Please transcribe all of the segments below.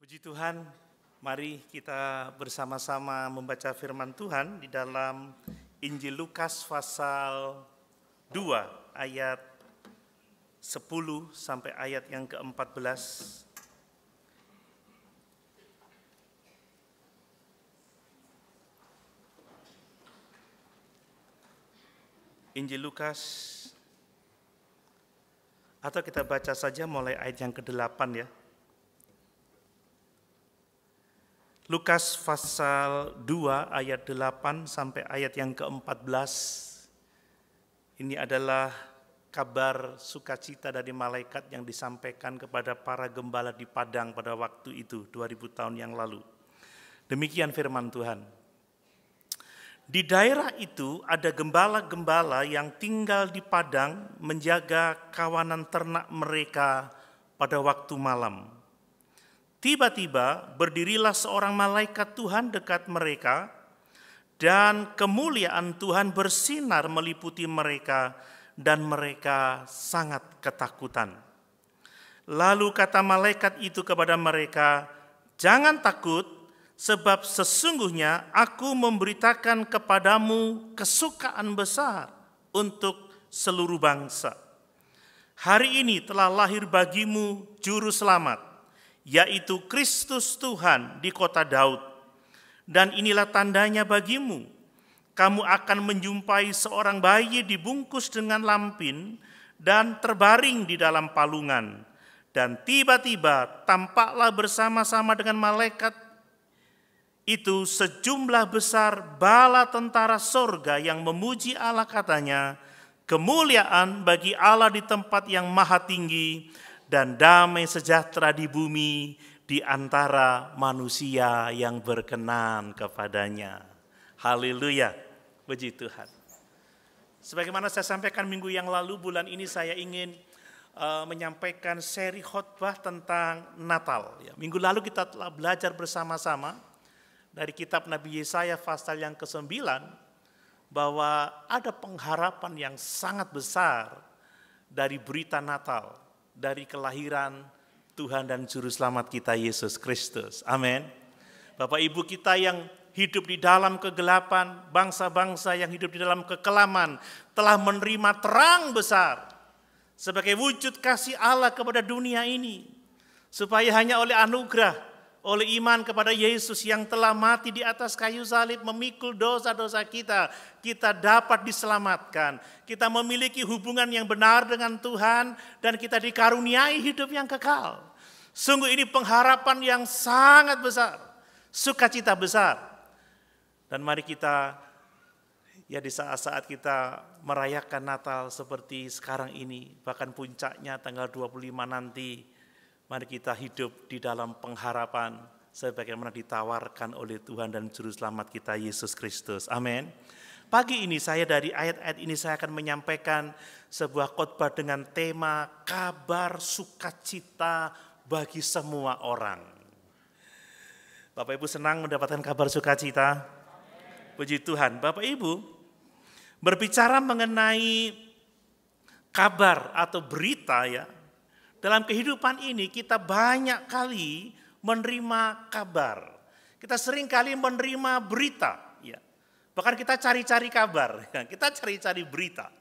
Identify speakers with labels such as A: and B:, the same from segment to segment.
A: Puji Tuhan, mari kita bersama-sama membaca firman Tuhan di dalam Injil Lukas pasal 2 ayat 10 sampai ayat yang ke-14. Injil Lukas, atau kita baca saja mulai ayat yang ke-8 ya. Lukas pasal 2 ayat 8 sampai ayat yang ke-14. Ini adalah kabar sukacita dari malaikat yang disampaikan kepada para gembala di padang pada waktu itu 2000 tahun yang lalu. Demikian firman Tuhan. Di daerah itu ada gembala-gembala yang tinggal di padang menjaga kawanan ternak mereka pada waktu malam. Tiba-tiba berdirilah seorang malaikat Tuhan dekat mereka, dan kemuliaan Tuhan bersinar meliputi mereka, dan mereka sangat ketakutan. Lalu kata malaikat itu kepada mereka, "Jangan takut, sebab sesungguhnya aku memberitakan kepadamu kesukaan besar untuk seluruh bangsa. Hari ini telah lahir bagimu juru selamat, yaitu Kristus Tuhan di kota Daud. Dan inilah tandanya bagimu, kamu akan menjumpai seorang bayi dibungkus dengan lampin dan terbaring di dalam palungan. Dan tiba-tiba tampaklah bersama-sama dengan malaikat itu sejumlah besar bala tentara sorga yang memuji Allah, katanya, kemuliaan bagi Allah di tempat yang maha tinggi, dan damai sejahtera di bumi di antara manusia yang berkenan kepadanya." Haleluya, puji Tuhan. Sebagaimana saya sampaikan minggu yang lalu, bulan ini saya ingin menyampaikan seri khotbah tentang Natal. Minggu lalu kita telah belajar bersama-sama dari kitab Nabi Yesaya pasal yang ke-9 bahwa ada pengharapan yang sangat besar dari berita Natal, dari kelahiran Tuhan dan Juru Selamat kita Yesus Kristus. Amin. Bapak Ibu kita yang hidup di dalam kegelapan, bangsa-bangsa yang hidup di dalam kekelaman telah menerima terang besar sebagai wujud kasih Allah kepada dunia ini, supaya hanya oleh anugerah, oleh iman kepada Yesus yang telah mati di atas kayu salib memikul dosa-dosa kita, kita dapat diselamatkan. Kita memiliki hubungan yang benar dengan Tuhan dan kita dikaruniai hidup yang kekal. Sungguh ini pengharapan yang sangat besar, sukacita besar. Dan mari kita di saat-saat kita merayakan Natal seperti sekarang ini, bahkan puncaknya tanggal 25 nanti, mari kita hidup di dalam pengharapan sebagaimana ditawarkan oleh Tuhan dan Juru Selamat kita Yesus Kristus. Amin. Pagi ini saya dari ayat-ayat ini saya akan menyampaikan sebuah khotbah dengan tema kabar sukacita bagi semua orang. Bapak Ibu senang mendapatkan kabar sukacita? Puji Tuhan. Bapak Ibu, berbicara mengenai kabar atau berita ya, dalam kehidupan ini kita banyak kali menerima kabar. Kita sering kali menerima berita. Ya. Bahkan kita cari-cari kabar. Kita cari-cari berita.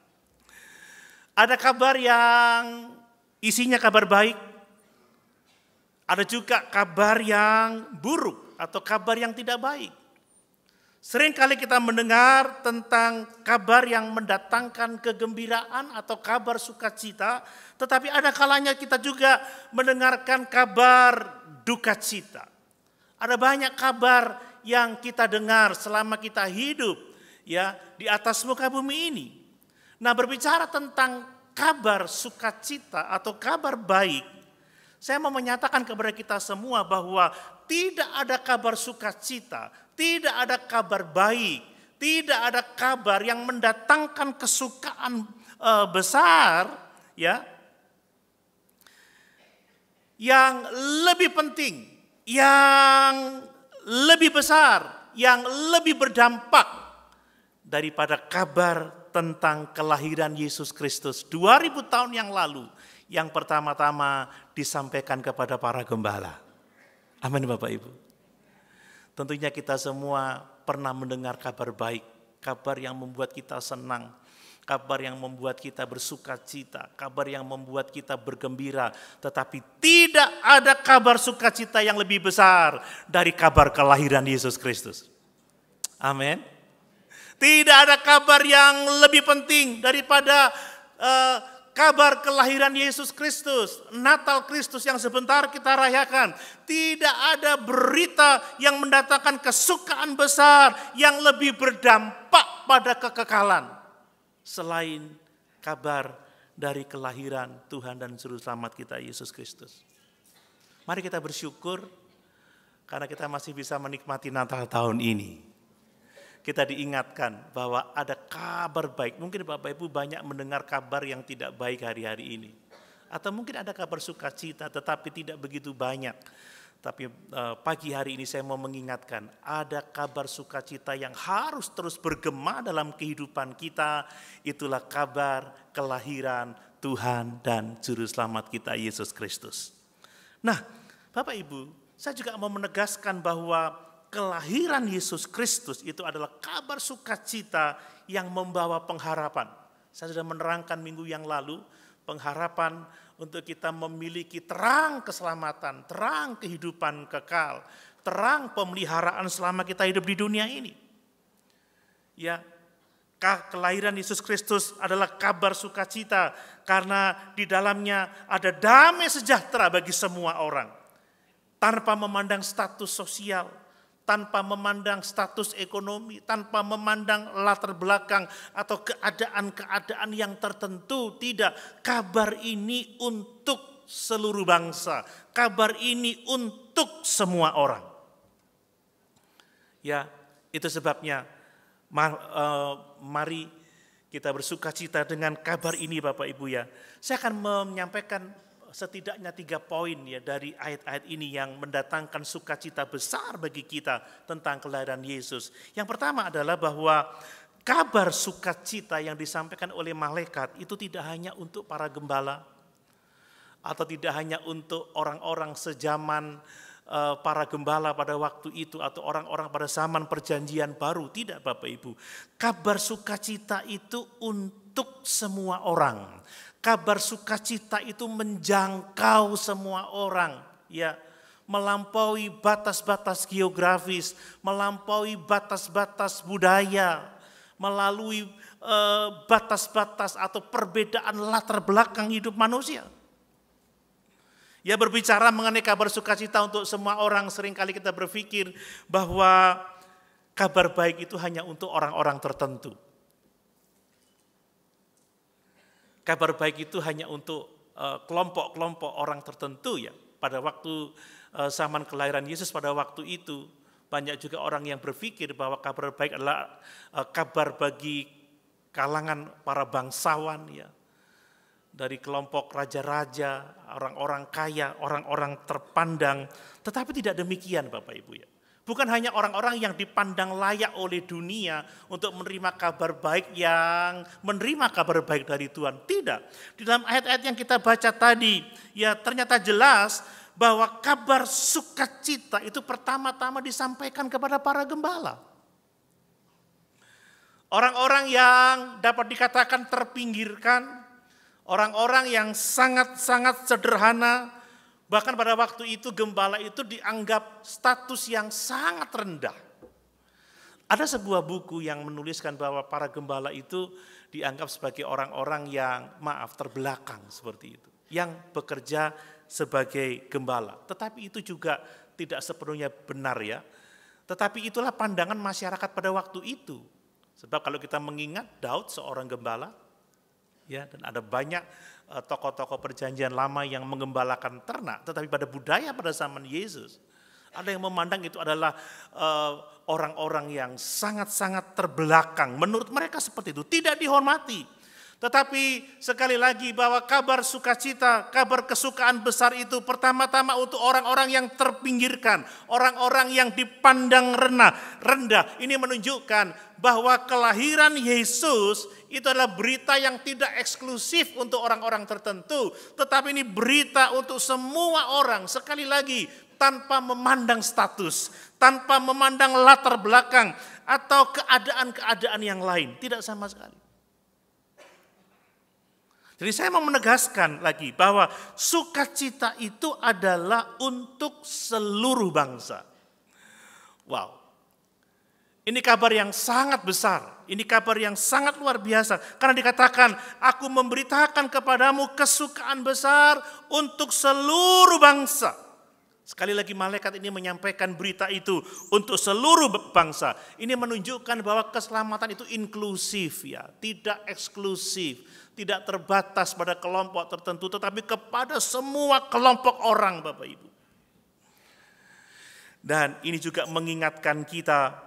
A: Ada kabar yang isinya kabar baik. Ada juga kabar yang buruk atau kabar yang tidak baik. Sering kali kita mendengar tentang kabar yang mendatangkan kegembiraan atau kabar sukacita, tetapi ada kalanya kita juga mendengarkan kabar duka cita. Ada banyak kabar yang kita dengar selama kita hidup ya di atas muka bumi ini. Nah, berbicara tentang kabar sukacita atau kabar baik, saya mau menyatakan kepada kita semua bahwa tidak ada kabar sukacita, tidak ada kabar baik, tidak ada kabar yang mendatangkan kesukaan besar ya, yang lebih penting, yang lebih besar, yang lebih berdampak daripada kabar tentang kelahiran Yesus Kristus 2000 tahun yang lalu yang pertama-tama disampaikan kepada para gembala. Amin Bapak Ibu. Tentunya kita semua pernah mendengar kabar baik, kabar yang membuat kita senang, kabar yang membuat kita bersuka cita, kabar yang membuat kita bergembira. Tetapi tidak ada kabar sukacita yang lebih besar dari kabar kelahiran Yesus Kristus. Amin. Tidak ada kabar yang lebih penting daripada kabar kelahiran Yesus Kristus, Natal Kristus yang sebentar kita rayakan. Tidak ada berita yang mendatangkan kesukaan besar yang lebih berdampak pada kekekalan selain kabar dari kelahiran Tuhan dan Juru Selamat kita Yesus Kristus. Mari kita bersyukur karena kita masih bisa menikmati Natal tahun ini. Kita diingatkan bahwa ada kabar baik. Mungkin Bapak Ibu banyak mendengar kabar yang tidak baik hari-hari ini. Atau mungkin ada kabar sukacita tetapi tidak begitu banyak. Tapi pagi hari ini saya mau mengingatkan, ada kabar sukacita yang harus terus bergema dalam kehidupan kita. Itulah kabar kelahiran Tuhan dan Juru Selamat kita Yesus Kristus. Nah, Bapak Ibu, saya juga mau menegaskan bahwa kelahiran Yesus Kristus itu adalah kabar sukacita yang membawa pengharapan. Saya sudah menerangkan minggu yang lalu, pengharapan untuk kita memiliki terang keselamatan, terang kehidupan kekal, terang pemeliharaan selama kita hidup di dunia ini. Ya, kelahiran Yesus Kristus adalah kabar sukacita karena di dalamnya ada damai sejahtera bagi semua orang. Tanpa memandang status sosial, tanpa memandang status ekonomi, tanpa memandang latar belakang atau keadaan-keadaan yang tertentu. Tidak, kabar ini untuk seluruh bangsa. Kabar ini untuk semua orang. Ya, itu sebabnya mari kita bersukacita dengan kabar ini Bapak Ibu ya. Saya akan menyampaikan setidaknya 3 poin ya dari ayat-ayat ini yang mendatangkan sukacita besar bagi kita tentang kelahiran Yesus. Yang pertama adalah bahwa kabar sukacita yang disampaikan oleh malaikat itu tidak hanya untuk para gembala atau tidak hanya untuk orang-orang sejaman para gembala pada waktu itu atau orang-orang pada zaman perjanjian baru. Tidak Bapak Ibu, kabar sukacita itu untuk semua orang. Kabar sukacita itu menjangkau semua orang, ya, melampaui batas-batas geografis, melampaui batas-batas budaya, melalui batas-batas atau perbedaan latar belakang hidup manusia. Ya, berbicara mengenai kabar sukacita untuk semua orang, seringkali kita berpikir bahwa kabar baik itu hanya untuk orang-orang tertentu. Kabar baik itu hanya untuk kelompok-kelompok orang tertentu ya. Pada waktu zaman kelahiran Yesus pada waktu itu banyak juga orang yang berpikir bahwa kabar baik adalah kabar bagi kalangan para bangsawan ya. Dari kelompok raja-raja, orang-orang kaya, orang-orang terpandang. Tetapi tidak demikian Bapak Ibu ya. Bukan hanya orang-orang yang dipandang layak oleh dunia untuk menerima kabar baik yang menerima kabar baik dari Tuhan. Tidak. Di dalam ayat-ayat yang kita baca tadi, ya ternyata jelas bahwa kabar sukacita itu pertama-tama disampaikan kepada para gembala. Orang-orang yang dapat dikatakan terpinggirkan, orang-orang yang sangat-sangat sederhana. Bahkan pada waktu itu gembala itu dianggap status yang sangat rendah. Ada sebuah buku yang menuliskan bahwa para gembala itu dianggap sebagai orang-orang yang terbelakang seperti itu. Yang bekerja sebagai gembala. Tetapi itu juga tidak sepenuhnya benar ya. Tetapi itulah pandangan masyarakat pada waktu itu. Sebab kalau kita mengingat Daud seorang gembala, ya, dan ada banyak tokoh-tokoh perjanjian lama yang menggembalakan ternak, tetapi pada budaya pada zaman Yesus ada yang memandang itu adalah orang-orang yang sangat-sangat terbelakang. Menurut mereka seperti itu, tidak dihormati. Tetapi sekali lagi bahwa kabar sukacita, kabar kesukaan besar itu pertama-tama untuk orang-orang yang terpinggirkan, orang-orang yang dipandang rendah. Ini menunjukkan bahwa kelahiran Yesus itu adalah berita yang tidak eksklusif untuk orang-orang tertentu, tetapi ini berita untuk semua orang. Sekali lagi, tanpa memandang status, tanpa memandang latar belakang atau keadaan-keadaan yang lain, tidak sama sekali. Jadi saya mau menegaskan lagi bahwa sukacita itu adalah untuk seluruh bangsa. Wow. Ini kabar yang sangat besar. Ini kabar yang sangat luar biasa. Karena dikatakan, aku memberitakan kepadamu kesukaan besar untuk seluruh bangsa. Sekali lagi malaikat ini menyampaikan berita itu untuk seluruh bangsa. Ini menunjukkan bahwa keselamatan itu inklusif ya, tidak eksklusif. Tidak terbatas pada kelompok tertentu, tetapi kepada semua kelompok orang, Bapak Ibu. Dan ini juga mengingatkan kita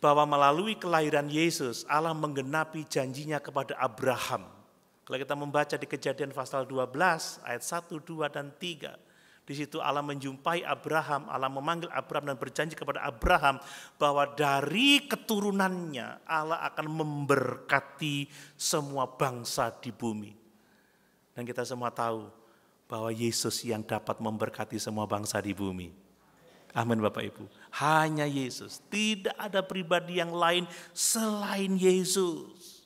A: bahwa melalui kelahiran Yesus, Allah menggenapi janjinya kepada Abraham. Kalau kita membaca di Kejadian pasal 12, ayat 1, 2, dan 3. Di situ Allah menjumpai Abraham, Allah memanggil Abraham dan berjanji kepada Abraham bahwa dari keturunannya Allah akan memberkati semua bangsa di bumi. Dan kita semua tahu bahwa Yesus yang dapat memberkati semua bangsa di bumi. Amin Bapak Ibu. Hanya Yesus, tidak ada pribadi yang lain selain Yesus.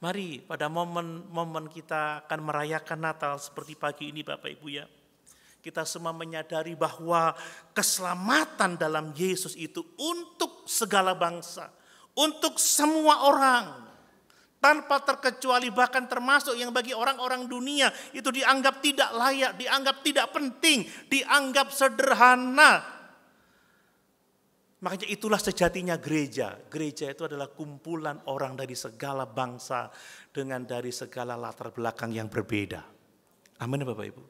A: Mari pada momen-momen kita akan merayakan Natal seperti pagi ini Bapak Ibu ya. Kita semua menyadari bahwa keselamatan dalam Yesus itu untuk segala bangsa. Untuk semua orang. Tanpa terkecuali bahkan termasuk yang bagi orang-orang dunia itu dianggap tidak layak, dianggap tidak penting, dianggap sederhana. Makanya itulah sejatinya gereja. Gereja itu adalah kumpulan orang dari segala bangsa dengan dari segala latar belakang yang berbeda. Amin Bapak Ibu.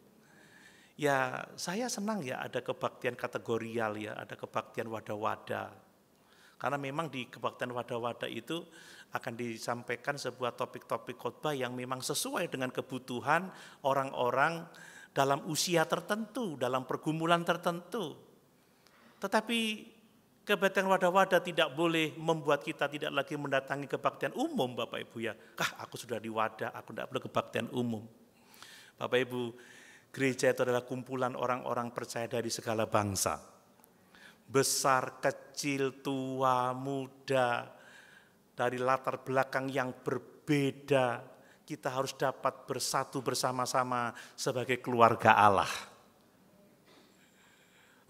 A: Ya saya senang ya ada kebaktian kategorial ya, ada kebaktian wadah-wadah. Karena memang di kebaktian wadah-wadah itu akan disampaikan sebuah topik-topik khotbah yang memang sesuai dengan kebutuhan orang-orang dalam usia tertentu, dalam pergumulan tertentu. Tetapi kebaktian wadah-wadah tidak boleh membuat kita tidak lagi mendatangi kebaktian umum Bapak Ibu ya. Aku sudah di wadah, aku tidak perlu kebaktian umum. Bapak Ibu, gereja itu adalah kumpulan orang-orang percaya dari segala bangsa. Besar, kecil, tua, muda, dari latar belakang yang berbeda. Kita harus dapat bersatu bersama-sama sebagai keluarga Allah.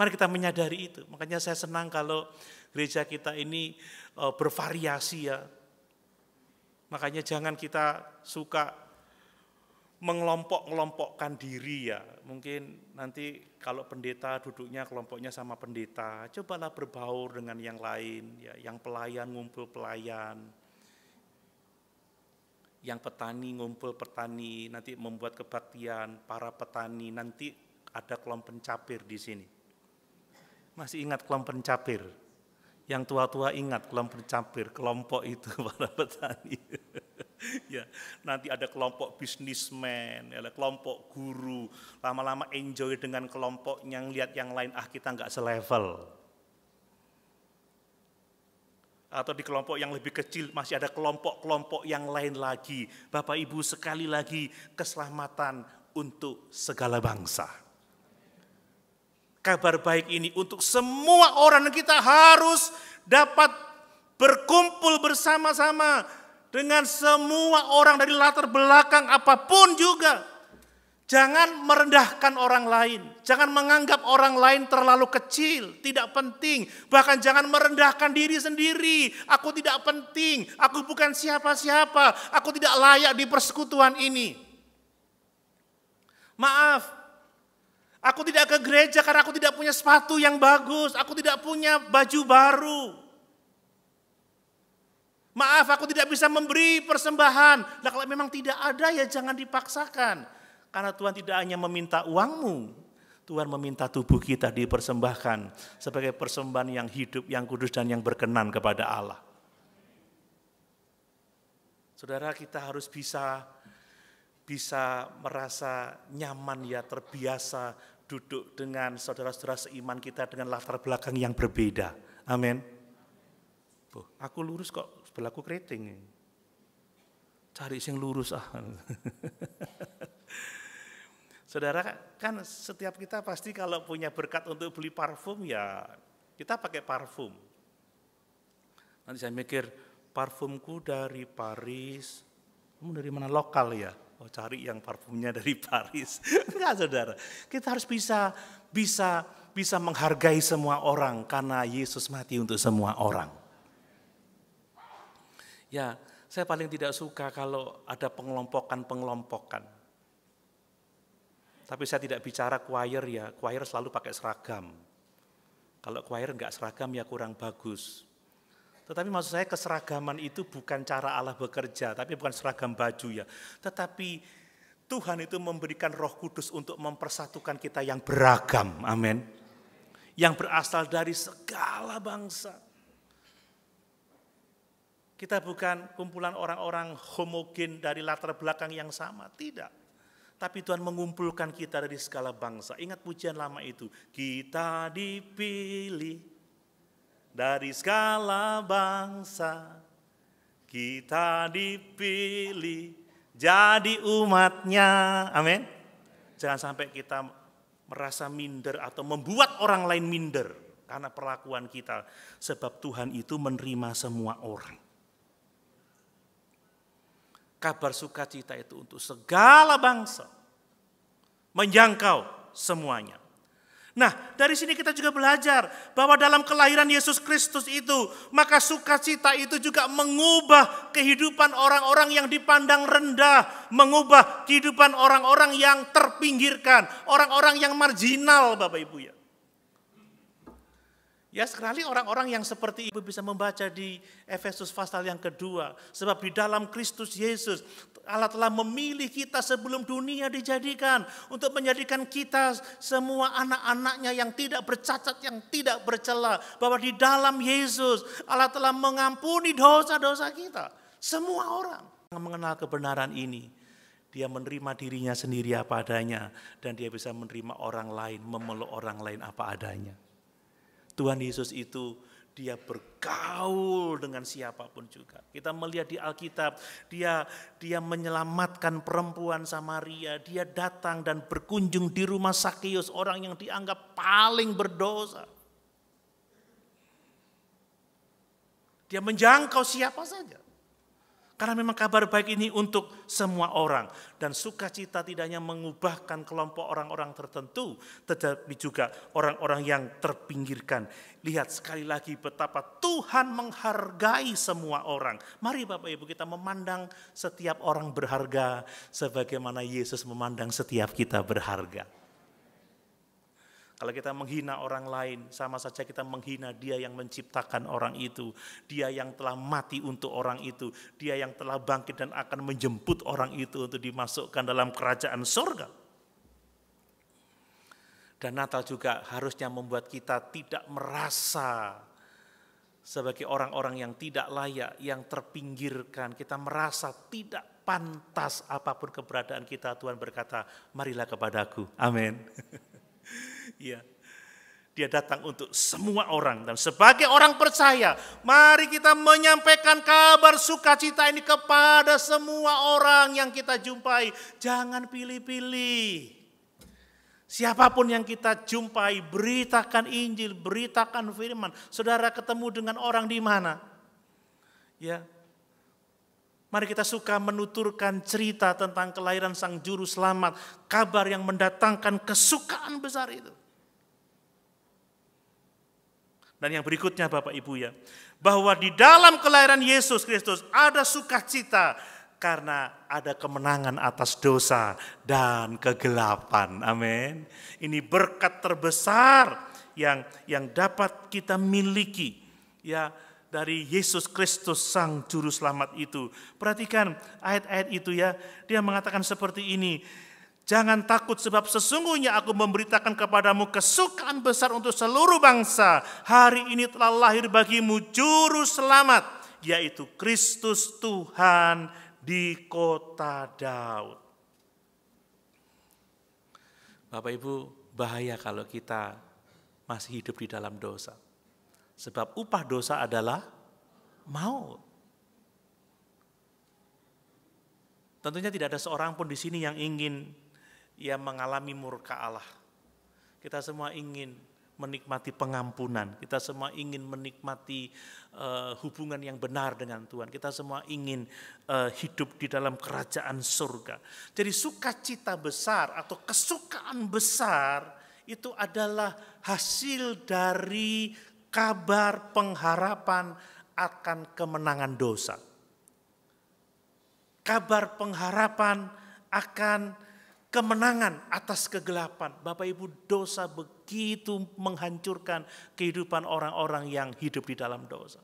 A: Mari kita menyadari itu. Makanya saya senang kalau gereja kita ini bervariasi ya. Makanya jangan kita suka mengelompok-kelompokkan diri ya. Mungkin nanti kalau pendeta duduknya kelompoknya sama pendeta. Cobalah berbaur dengan yang lain. Ya. Yang pelayan ngumpul pelayan. Yang petani ngumpul petani. Nanti membuat kebaktian para petani. Nanti ada kelompok pencapir di sini. Masih ingat kelompok pencapir? Yang tua-tua ingat kelompok pencapir, kelompok itu para petani. Ya, nanti ada kelompok bisnismen, ada kelompok guru. Lama-lama enjoy dengan kelompoknya, lihat yang lain, kita nggak selevel. Atau di kelompok yang lebih kecil masih ada kelompok-kelompok yang lain lagi. Bapak Ibu sekali lagi keselamatan untuk segala bangsa. Kabar baik ini untuk semua orang, kita harus dapat berkumpul bersama-sama dengan semua orang dari latar belakang apapun juga. Jangan merendahkan orang lain, jangan menganggap orang lain terlalu kecil, tidak penting. Bahkan jangan merendahkan diri sendiri, aku tidak penting, aku bukan siapa-siapa, aku tidak layak di persekutuan ini. Maaf. Aku tidak ke gereja karena aku tidak punya sepatu yang bagus. Aku tidak punya baju baru. Maaf, aku tidak bisa memberi persembahan. Nah, kalau memang tidak ada ya jangan dipaksakan. Karena Tuhan tidak hanya meminta uangmu. Tuhan meminta tubuh kita dipersembahkan sebagai persembahan yang hidup, yang kudus dan yang berkenan kepada Allah. Saudara, kita harus bisa merasa nyaman ya, terbiasa duduk dengan saudara-saudara seiman kita dengan latar belakang yang berbeda. Amin. Aku lurus kok, sebelahku keriting. Cari yang lurus ah. Saudara, kan setiap kita pasti kalau punya berkat untuk beli parfum ya kita pakai parfum. Nanti saya mikir, parfumku dari Paris. Kamu dari mana? Lokal ya? Oh, cari yang parfumnya dari Paris. Enggak, saudara. Kita harus bisa menghargai semua orang karena Yesus mati untuk semua orang. Ya, saya paling tidak suka kalau ada pengelompokan. Tapi saya tidak bicara choir ya. Choir selalu pakai seragam. Kalau choir enggak seragam ya kurang bagus. Tetapi maksud saya keseragaman itu bukan cara Allah bekerja, tapi bukan seragam baju ya. Tetapi Tuhan itu memberikan Roh Kudus untuk mempersatukan kita yang beragam, amin. Yang berasal dari segala bangsa. Kita bukan kumpulan orang-orang homogen dari latar belakang yang sama, tidak. Tapi Tuhan mengumpulkan kita dari segala bangsa. Ingat pujian lama itu, kita dipilih dari segala bangsa, kita dipilih jadi umatnya. Amin. Jangan sampai kita merasa minder atau membuat orang lain minder karena perlakuan kita. Sebab Tuhan itu menerima semua orang. Kabar sukacita itu untuk segala bangsa, menjangkau semuanya. Nah, dari sini kita juga belajar bahwa dalam kelahiran Yesus Kristus itu, maka sukacita itu juga mengubah kehidupan orang-orang yang dipandang rendah, mengubah kehidupan orang-orang yang terpinggirkan, orang-orang yang marginal, Bapak Ibu ya. Ya sekali orang-orang yang seperti Ibu bisa membaca di Efesus pasal yang kedua. Sebab di dalam Kristus Yesus Allah telah memilih kita sebelum dunia dijadikan. Untuk menjadikan kita semua anak-anaknya yang tidak bercacat, yang tidak bercela. Bahwa di dalam Yesus Allah telah mengampuni dosa-dosa kita. Semua orang yang mengenal kebenaran ini. Dia menerima dirinya sendiri apa adanya. Dan dia bisa menerima orang lain, memeluk orang lain apa adanya. Tuhan Yesus itu dia bergaul dengan siapapun juga. Kita melihat di Alkitab, dia menyelamatkan perempuan Samaria. Dia datang dan berkunjung di rumah Sakeus, orang yang dianggap paling berdosa. Dia menjangkau siapa saja. Karena memang kabar baik ini untuk semua orang. Dan sukacita tidak hanya mengubahkan kelompok orang-orang tertentu, tetapi juga orang-orang yang terpinggirkan. Lihat sekali lagi betapa Tuhan menghargai semua orang. Mari Bapak Ibu kita memandang setiap orang berharga sebagaimana Yesus memandang setiap kita berharga. Kalau kita menghina orang lain, sama saja kita menghina Dia yang menciptakan orang itu. Dia yang telah mati untuk orang itu. Dia yang telah bangkit dan akan menjemput orang itu untuk dimasukkan dalam kerajaan surga. Dan Natal juga harusnya membuat kita tidak merasa sebagai orang-orang yang tidak layak, yang terpinggirkan. Kita merasa tidak pantas apapun keberadaan kita. Tuhan berkata, marilah kepadaku. Amin. Ya, dia datang untuk semua orang dan sebagai orang percaya, mari kita menyampaikan kabar sukacita ini kepada semua orang yang kita jumpai. Jangan pilih-pilih. Siapapun yang kita jumpai, beritakan Injil, beritakan firman. Saudara ketemu dengan orang di mana? Ya. Mari kita suka menuturkan cerita tentang kelahiran Sang Juru Selamat, kabar yang mendatangkan kesukaan besar itu. Dan yang berikutnya Bapak Ibu ya, bahwa di dalam kelahiran Yesus Kristus ada sukacita karena ada kemenangan atas dosa dan kegelapan. Amin. Ini berkat terbesar yang dapat kita miliki ya dari Yesus Kristus Sang Juru Selamat itu. Perhatikan ayat-ayat itu ya, dia mengatakan seperti ini. Jangan takut sebab sesungguhnya aku memberitakan kepadamu kesukaan besar untuk seluruh bangsa. Hari ini telah lahir bagimu Juru Selamat, yaitu Kristus Tuhan di kota Daud. Bapak Ibu, bahaya kalau kita masih hidup di dalam dosa. Sebab upah dosa adalah maut. Tentunya tidak ada seorang pun di sini yang ingin mengalami murka Allah. Kita semua ingin menikmati pengampunan. Kita semua ingin menikmati hubungan yang benar dengan Tuhan. Kita semua ingin hidup di dalam kerajaan surga. Jadi sukacita besar atau kesukaan besar itu adalah hasil dari kabar pengharapan akan kemenangan dosa. Kabar pengharapan akan kemenangan atas kegelapan. Bapak Ibu, dosa begitu menghancurkan kehidupan orang-orang yang hidup di dalam dosa.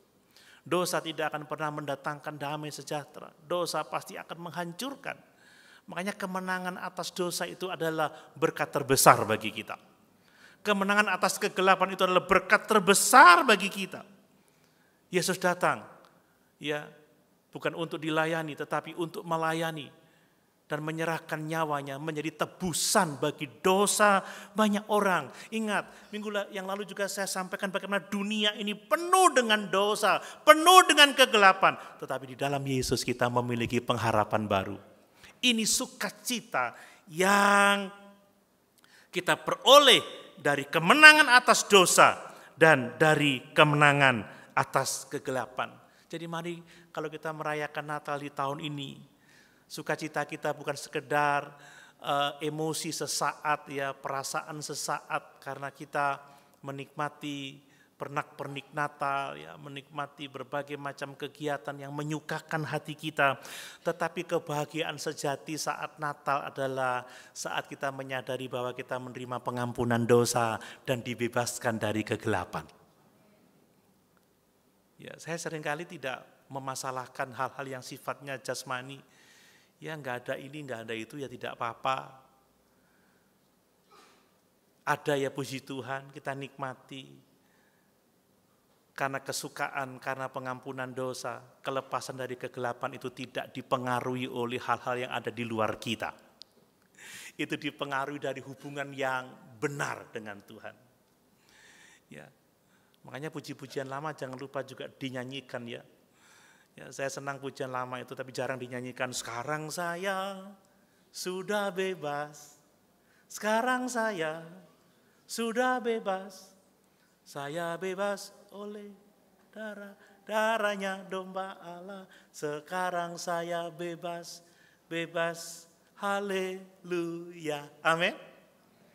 A: Dosa tidak akan pernah mendatangkan damai sejahtera. Dosa pasti akan menghancurkan. Makanya kemenangan atas dosa itu adalah berkat terbesar bagi kita. Kemenangan atas kegelapan itu adalah berkat terbesar bagi kita. Yesus datang, bukan untuk dilayani, tetapi untuk melayani dan menyerahkan nyawanya menjadi tebusan bagi dosa banyak orang. Ingat, minggu yang lalu juga saya sampaikan bagaimana dunia ini penuh dengan dosa, penuh dengan kegelapan. Tetapi di dalam Yesus kita memiliki pengharapan baru. Ini sukacita yang kita peroleh dari kemenangan atas dosa dan dari kemenangan atas kegelapan. Jadi mari kalau kita merayakan Natal di tahun ini, sukacita kita bukan sekedar emosi sesaat, perasaan sesaat karena kita menikmati pernak-pernik Natal, menikmati berbagai macam kegiatan yang menyukakan hati kita. Tetapi kebahagiaan sejati saat Natal adalah saat kita menyadari bahwa kita menerima pengampunan dosa dan dibebaskan dari kegelapan. Saya seringkali tidak memasalahkan hal-hal yang sifatnya jasmani. Nggak ada ini, nggak ada itu, tidak apa-apa. Ada puji Tuhan, kita nikmati. Karena kesukaan, karena pengampunan dosa, kelepasan dari kegelapan itu tidak dipengaruhi oleh hal-hal yang ada di luar kita. Itu dipengaruhi dari hubungan yang benar dengan Tuhan. Makanya puji-pujian lama jangan lupa juga dinyanyikan saya senang pujian lama itu tapi jarang dinyanyikan. Sekarang saya sudah bebas. Sekarang saya sudah bebas. Saya bebas oleh darahnya domba Allah. Sekarang saya bebas. Bebas. Haleluya. Amin.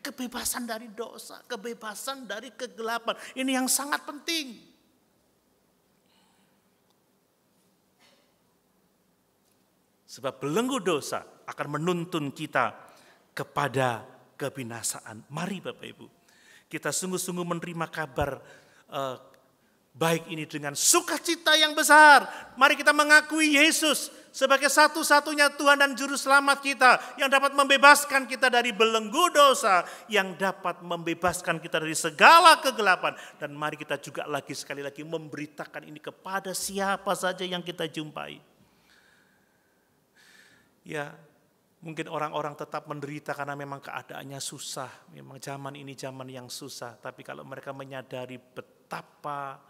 A: Kebebasan dari dosa, kebebasan dari kegelapan. Ini yang sangat penting. Sebab belenggu dosa akan menuntun kita kepada kebinasaan. Mari Bapak Ibu, kita sungguh-sungguh menerima kabar baik ini dengan sukacita yang besar. Mari kita mengakui Yesus sebagai satu-satunya Tuhan dan Juru Selamat kita yang dapat membebaskan kita dari belenggu dosa, yang dapat membebaskan kita dari segala kegelapan. Dan mari kita juga sekali lagi memberitakan ini kepada siapa saja yang kita jumpai. Mungkin orang-orang tetap menderita karena memang keadaannya susah. Memang zaman ini zaman yang susah. Tapi kalau mereka menyadari betapa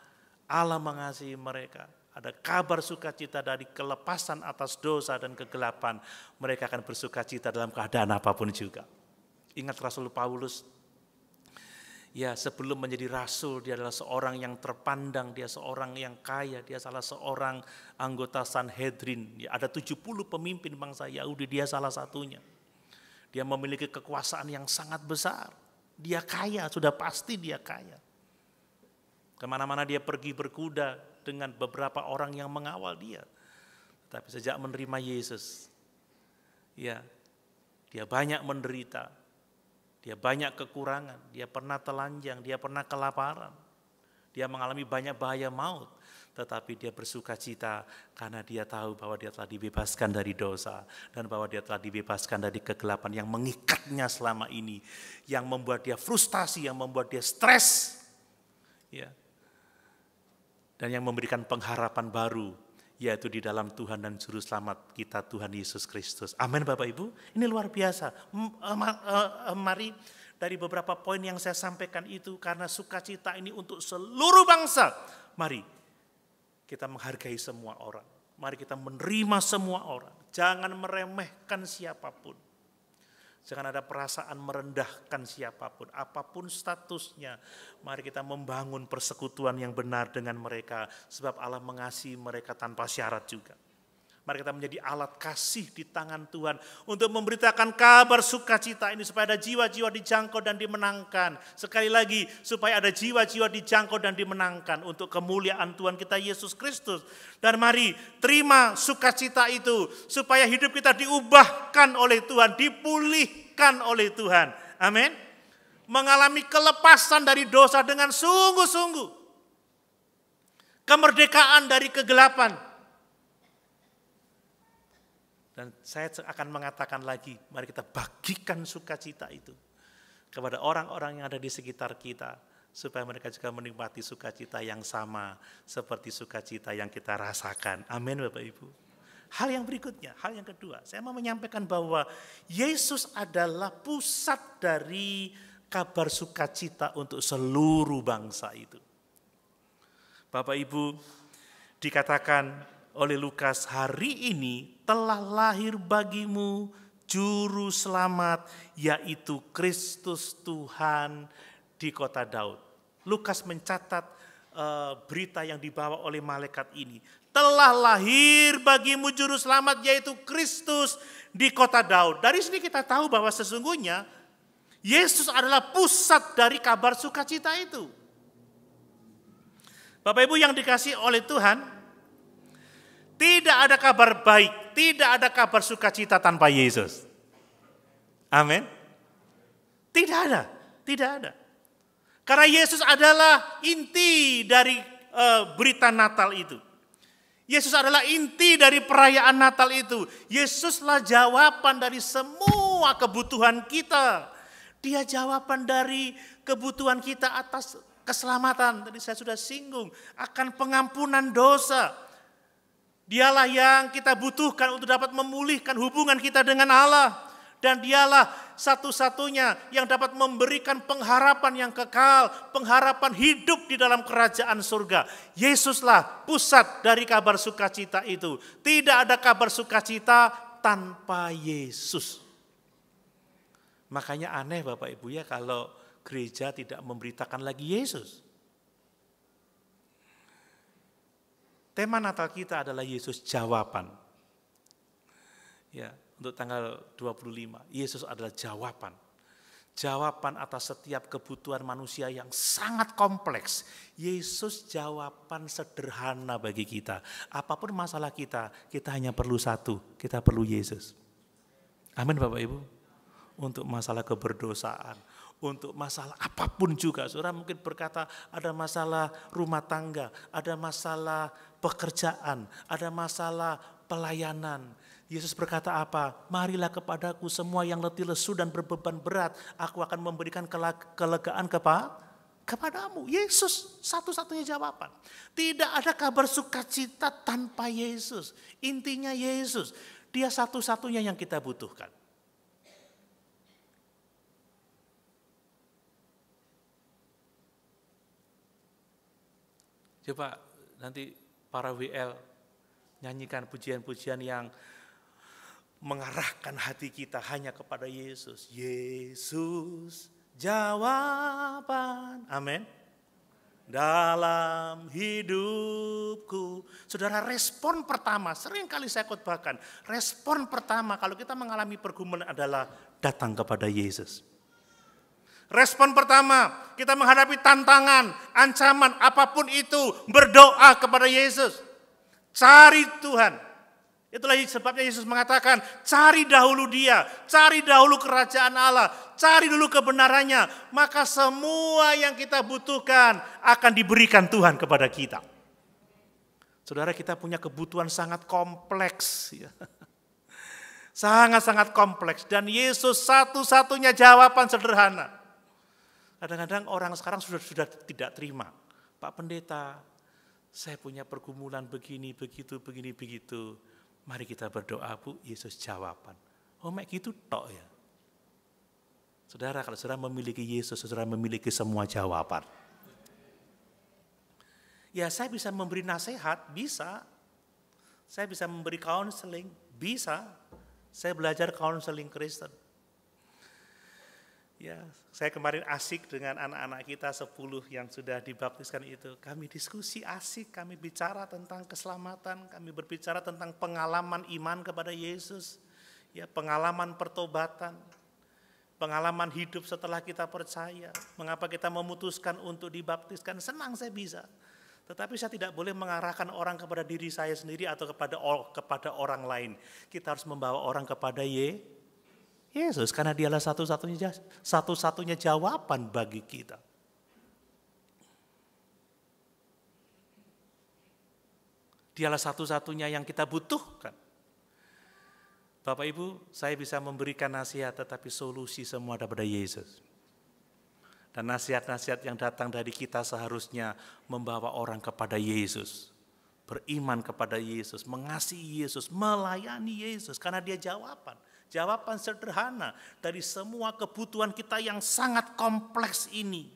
A: Allah mengasihi mereka, ada kabar sukacita dari kelepasan atas dosa dan kegelapan, mereka akan bersukacita dalam keadaan apapun juga. Ingat Rasul Paulus, sebelum menjadi rasul dia adalah seorang yang terpandang, dia seorang yang kaya, dia salah seorang anggota Sanhedrin. Ada 70 pemimpin bangsa Yahudi, dia salah satunya. Dia memiliki kekuasaan yang sangat besar. Dia kaya, sudah pasti dia kaya. Kemana-mana dia pergi berkuda dengan beberapa orang yang mengawal dia. Tapi sejak menerima Yesus, dia banyak menderita. Dia banyak kekurangan, dia pernah telanjang, dia pernah kelaparan. Dia mengalami banyak bahaya maut. Tetapi dia bersukacita karena dia tahu bahwa dia telah dibebaskan dari dosa. Dan bahwa dia telah dibebaskan dari kegelapan yang mengikatnya selama ini. Yang membuat dia frustasi, yang membuat dia stres. Dan yang memberikan pengharapan baru, yaitu di dalam Tuhan dan Juru Selamat kita Tuhan Yesus Kristus. Amin Bapak Ibu, ini luar biasa. Mari dari beberapa poin yang saya sampaikan itu, karena sukacita ini untuk seluruh bangsa, mari kita menghargai semua orang. Mari kita menerima semua orang. Jangan meremehkan siapapun. Jangan ada perasaan merendahkan siapapun, apapun statusnya. Mari kita membangun persekutuan yang benar dengan mereka, sebab Allah mengasihi mereka tanpa syarat juga. Mari kita menjadi alat kasih di tangan Tuhan untuk memberitakan kabar sukacita ini supaya ada jiwa-jiwa dijangkau dan dimenangkan. Sekali lagi, supaya ada jiwa-jiwa dijangkau dan dimenangkan untuk kemuliaan Tuhan kita Yesus Kristus. Dan mari terima sukacita itu supaya hidup kita diubahkan oleh Tuhan, dipulihkan oleh Tuhan. Amin. Mengalami kelepasan dari dosa dengan sungguh-sungguh. Kemerdekaan dari kegelapan. Dan saya akan mengatakan lagi, mari kita bagikan sukacita itu kepada orang-orang yang ada di sekitar kita, supaya mereka juga menikmati sukacita yang sama seperti sukacita yang kita rasakan. Amin Bapak Ibu. Hal yang berikutnya, hal yang kedua, saya mau menyampaikan bahwa Yesus adalah pusat dari kabar sukacita untuk seluruh bangsa itu. Bapak Ibu, dikatakan oleh Lukas, hari ini telah lahir bagimu juru selamat, yaitu Kristus Tuhan di kota Daud. Lukas mencatat berita yang dibawa oleh malaikat ini. Telah lahir bagimu juru selamat, yaitu Kristus di kota Daud. Dari sini kita tahu bahwa sesungguhnya Yesus adalah pusat dari kabar sukacita itu. Bapak Ibu yang dikasihi oleh Tuhan, tidak ada kabar baik, tidak ada kabar sukacita tanpa Yesus. Amin. Tidak ada, tidak ada. Karena Yesus adalah inti dari berita Natal itu. Yesus adalah inti dari perayaan Natal itu. Yesuslah jawaban dari semua kebutuhan kita. Dia jawaban dari kebutuhan kita atas keselamatan. Tadi saya sudah singgung, akan pengampunan dosa. Dialah yang kita butuhkan untuk dapat memulihkan hubungan kita dengan Allah. Dan dialah satu-satunya yang dapat memberikan pengharapan yang kekal, pengharapan hidup di dalam kerajaan surga. Yesuslah pusat dari kabar sukacita itu. Tidak ada kabar sukacita tanpa Yesus. Makanya aneh Bapak Ibu ya kalau gereja tidak memberitakan lagi Yesus. Tema Natal kita adalah Yesus jawaban. Ya, untuk tanggal 25, Yesus adalah jawaban. Jawaban atas setiap kebutuhan manusia yang sangat kompleks. Yesus jawaban sederhana bagi kita. Apapun masalah kita hanya perlu satu, kita perlu Yesus. Amin Bapak Ibu. Untuk masalah keberdosaan, untuk masalah apapun juga. Saudara mungkin berkata ada masalah rumah tangga, ada masalah pekerjaan, ada masalah pelayanan. Yesus berkata apa? Marilah kepadaku semua yang letih lesu dan berbeban berat, aku akan memberikan kelegaan kepadamu. Yesus satu-satunya jawaban. Tidak ada kabar sukacita tanpa Yesus. Intinya Yesus. Dia satu-satunya yang kita butuhkan. Coba nanti para WL nyanyikan pujian-pujian yang mengarahkan hati kita hanya kepada Yesus. Yesus jawaban, amin, dalam hidupku. Saudara, respon pertama, sering kali saya khotbahkan, respon pertama kalau kita mengalami pergumulan adalah datang kepada Yesus. Respon pertama, kita menghadapi tantangan, ancaman, apapun itu, berdoa kepada Yesus. Cari Tuhan. Itulah sebabnya Yesus mengatakan, cari dahulu Dia, cari dahulu kerajaan Allah, cari dulu kebenarannya, maka semua yang kita butuhkan akan diberikan Tuhan kepada kita. Saudara, kita punya kebutuhan sangat kompleks. Sangat-sangat kompleks. Dan Yesus satu-satunya jawaban sederhana. Kadang-kadang orang sekarang sudah tidak terima. Pak Pendeta, Saya punya pergumulan begini, begitu, begini, begitu. Mari kita berdoa, Bu, Yesus jawaban. Oh, mek gitu tok ya. Saudara, kalau saudara memiliki Yesus, saudara memiliki semua jawaban. Ya, saya bisa memberi nasihat, bisa. Saya bisa memberi counseling, bisa. Saya belajar counseling Kristen. Ya, saya kemarin asik dengan anak-anak kita 10 yang sudah dibaptiskan itu. Kami diskusi asik, kami bicara tentang keselamatan, kami berbicara tentang pengalaman iman kepada Yesus, ya, pengalaman pertobatan, pengalaman hidup setelah kita percaya, mengapa kita memutuskan untuk dibaptiskan. Senang saya bisa. Tetapi saya tidak boleh mengarahkan orang kepada diri saya sendiri atau kepada orang lain. Kita harus membawa orang kepada Yesus, karena dialah satu-satunya jawaban bagi kita. Dialah satu-satunya yang kita butuhkan. Bapak Ibu, saya bisa memberikan nasihat, tetapi solusi semua ada pada Yesus. Dan nasihat-nasihat yang datang dari kita seharusnya membawa orang kepada Yesus. Beriman kepada Yesus, mengasihi Yesus, melayani Yesus. Karena dia jawaban. Jawaban sederhana dari semua kebutuhan kita yang sangat kompleks ini.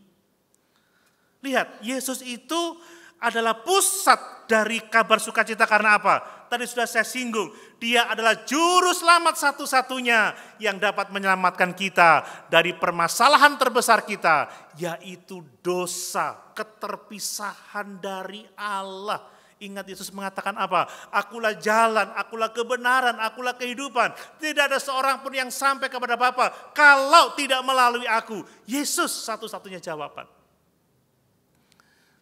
A: Lihat, Yesus itu adalah pusat dari kabar sukacita karena apa? Tadi sudah saya singgung, dia adalah juru selamat satu-satunya yang dapat menyelamatkan kita dari permasalahan terbesar kita, yaitu dosa, keterpisahan dari Allah. Ingat Yesus mengatakan apa? Akulah jalan, akulah kebenaran, akulah kehidupan. Tidak ada seorang pun yang sampai kepada Bapa kalau tidak melalui aku. Yesus satu-satunya jawaban.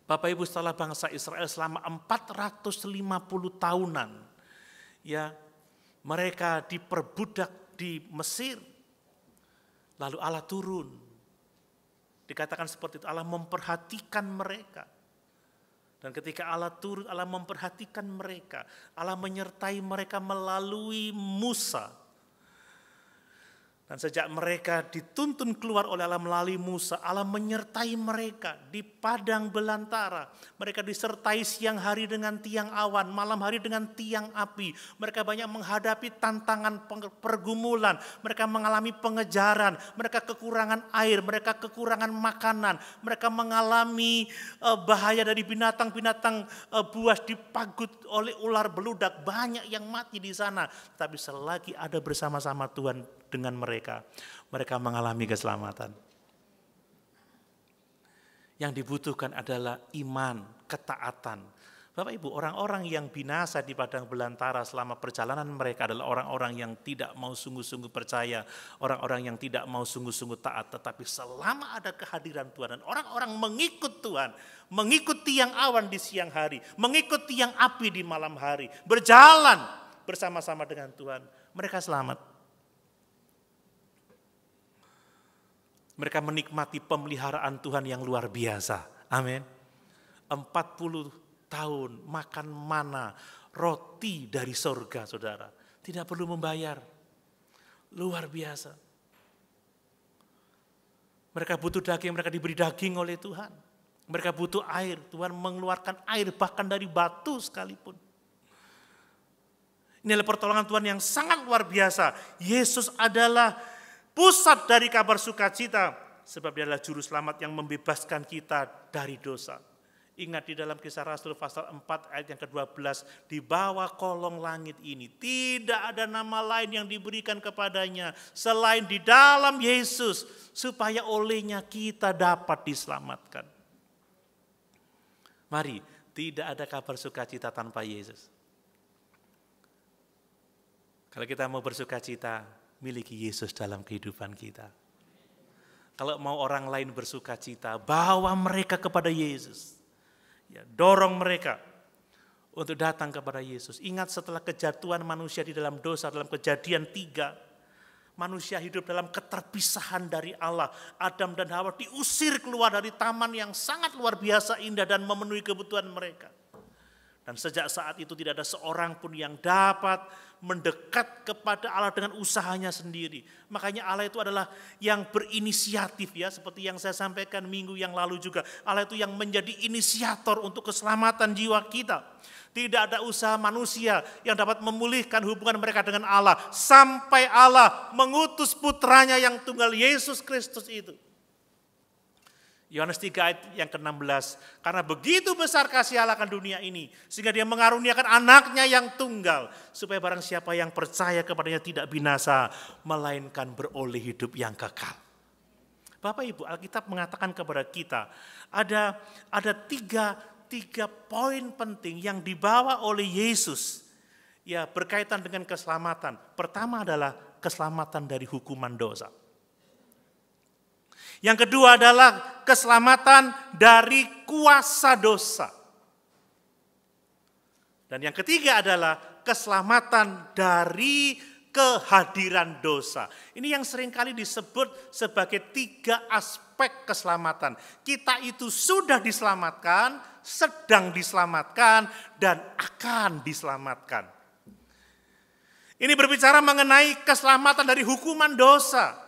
A: Bapak Ibu, setelah bangsa Israel selama 450 tahunan, ya, mereka diperbudak di Mesir. Lalu Allah turun. Dikatakan seperti itu, Allah memperhatikan mereka. Dan ketika Allah turun, Allah memperhatikan mereka. Allah menyertai mereka melalui Musa. Dan sejak mereka dituntun keluar oleh Allah melalui Musa, Allah menyertai mereka di padang belantara. Mereka disertai siang hari dengan tiang awan, malam hari dengan tiang api. Mereka banyak menghadapi tantangan pergumulan. Mereka mengalami pengejaran, mereka kekurangan air, mereka kekurangan makanan. Mereka mengalami bahaya dari binatang-binatang buas dipagut oleh ular beludak. Banyak yang mati di sana. Tapi selagi ada bersama-sama Tuhan dengan mereka mengalami keselamatan. Yang dibutuhkan adalah iman, ketaatan. Bapak Ibu, orang-orang yang binasa di padang belantara selama perjalanan mereka adalah orang-orang yang tidak mau sungguh-sungguh percaya, orang-orang yang tidak mau sungguh-sungguh taat, tetapi selama ada kehadiran Tuhan dan orang-orang mengikut Tuhan, mengikut tiang awan di siang hari, mengikut tiang api di malam hari, berjalan bersama-sama dengan Tuhan, mereka selamat. Mereka menikmati pemeliharaan Tuhan yang luar biasa. Amin. 40 tahun makan mana, roti dari surga, saudara. Tidak perlu membayar. Luar biasa. Mereka butuh daging, mereka diberi daging oleh Tuhan. Mereka butuh air, Tuhan mengeluarkan air bahkan dari batu sekalipun. Ini adalah pertolongan Tuhan yang sangat luar biasa. Yesus adalah pusat dari kabar sukacita, sebab dia adalah juru selamat yang membebaskan kita dari dosa. Ingat di dalam Kisah Rasul pasal 4 ayat yang ke-12, di bawah kolong langit ini tidak ada nama lain yang diberikan kepadanya selain di dalam Yesus, supaya olehnya kita dapat diselamatkan. Mari, tidak ada kabar sukacita tanpa Yesus. Kalau kita mau bersukacita, miliki Yesus dalam kehidupan kita. Kalau mau orang lain bersukacita, bawa mereka kepada Yesus. Ya, dorong mereka untuk datang kepada Yesus. Ingat setelah kejatuhan manusia di dalam dosa, dalam Kejadian 3, manusia hidup dalam keterpisahan dari Allah. Adam dan Hawa diusir keluar dari taman yang sangat luar biasa indah dan memenuhi kebutuhan mereka. Dan sejak saat itu tidak ada seorang pun yang dapat mendekat kepada Allah dengan usahanya sendiri. Makanya Allah itu adalah yang berinisiatif ya, seperti yang saya sampaikan minggu yang lalu juga. Allah itu yang menjadi inisiator untuk keselamatan jiwa kita. Tidak ada usaha manusia yang dapat memulihkan hubungan mereka dengan Allah. Sampai Allah mengutus putranya yang tunggal Yesus Kristus itu. Yohanes 3 ayat yang ke-16. Karena begitu besar kasih Allah akan dunia ini, sehingga dia mengaruniakan anaknya yang tunggal, supaya barang siapa yang percaya kepadanya tidak binasa, melainkan beroleh hidup yang kekal. Bapak Ibu, Alkitab mengatakan kepada kita, ada tiga poin penting yang dibawa oleh Yesus ya berkaitan dengan keselamatan. Pertama adalah keselamatan dari hukuman dosa. Yang kedua adalah keselamatan dari kuasa dosa. Dan yang ketiga adalah keselamatan dari kehadiran dosa. Ini yang seringkali disebut sebagai 3 aspek keselamatan. Kita itu sudah diselamatkan, sedang diselamatkan, dan akan diselamatkan. Ini berbicara mengenai keselamatan dari hukuman dosa.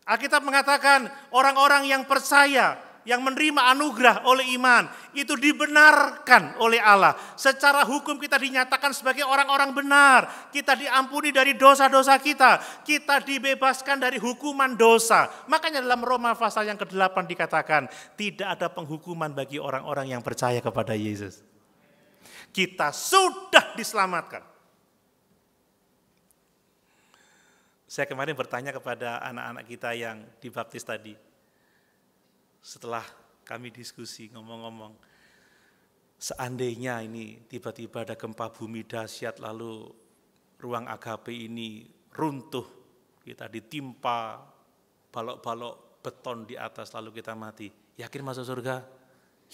A: Alkitab mengatakan orang-orang yang percaya, yang menerima anugerah oleh iman, itu dibenarkan oleh Allah. Secara hukum kita dinyatakan sebagai orang-orang benar. Kita diampuni dari dosa-dosa kita. Kita dibebaskan dari hukuman dosa. Makanya dalam Roma pasal yang ke-8 dikatakan, tidak ada penghukuman bagi orang-orang yang percaya kepada Yesus. Kita sudah diselamatkan. Saya kemarin bertanya kepada anak-anak kita yang dibaptis tadi. Setelah kami diskusi ngomong-ngomong, seandainya ini tiba-tiba ada gempa bumi dahsyat lalu ruang agape ini runtuh, kita ditimpa balok-balok beton di atas lalu kita mati. Yakin masuk surga?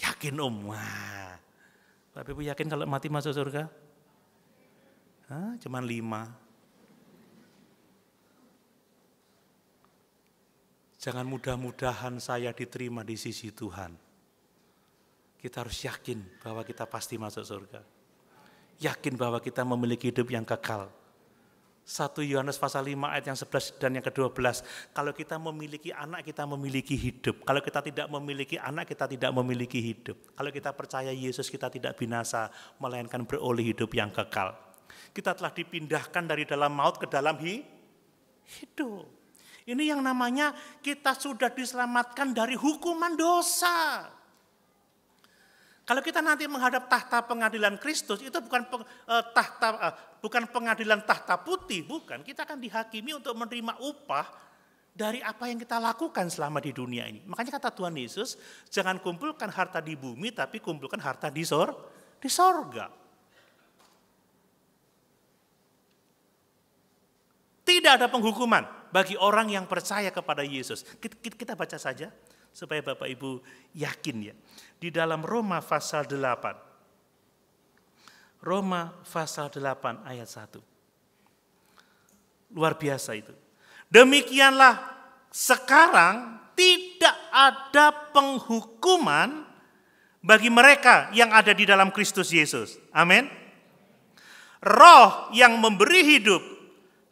A: Yakin Om. Wah. Bapak Ibu yakin kalau mati masuk surga? Cuman 5. Jangan mudah-mudahan saya diterima di sisi Tuhan. Kita harus yakin bahwa kita pasti masuk surga. Yakin bahwa kita memiliki hidup yang kekal. 1 Yohanes pasal 5 ayat yang 11 dan yang ke-12. Kalau kita memiliki anak, kita memiliki hidup. Kalau kita tidak memiliki anak, kita tidak memiliki hidup. Kalau kita percaya Yesus, kita tidak binasa, melainkan beroleh hidup yang kekal. Kita telah dipindahkan dari dalam maut ke dalam hidup. Ini yang namanya kita sudah diselamatkan dari hukuman dosa. Kalau kita nanti menghadap tahta pengadilan Kristus, itu bukan pengadilan tahta putih, bukan. Kita akan dihakimi untuk menerima upah dari apa yang kita lakukan selama di dunia ini. Makanya kata Tuhan Yesus, jangan kumpulkan harta di bumi, tapi kumpulkan harta di sorga. Tidak ada penghukuman bagi orang yang percaya kepada Yesus. Kita baca saja supaya Bapak Ibu yakin ya. Di dalam Roma pasal 8. Roma pasal 8 ayat 1. Luar biasa itu. Demikianlah sekarang tidak ada penghukuman bagi mereka yang ada di dalam Kristus Yesus. Amin. Roh yang memberi hidup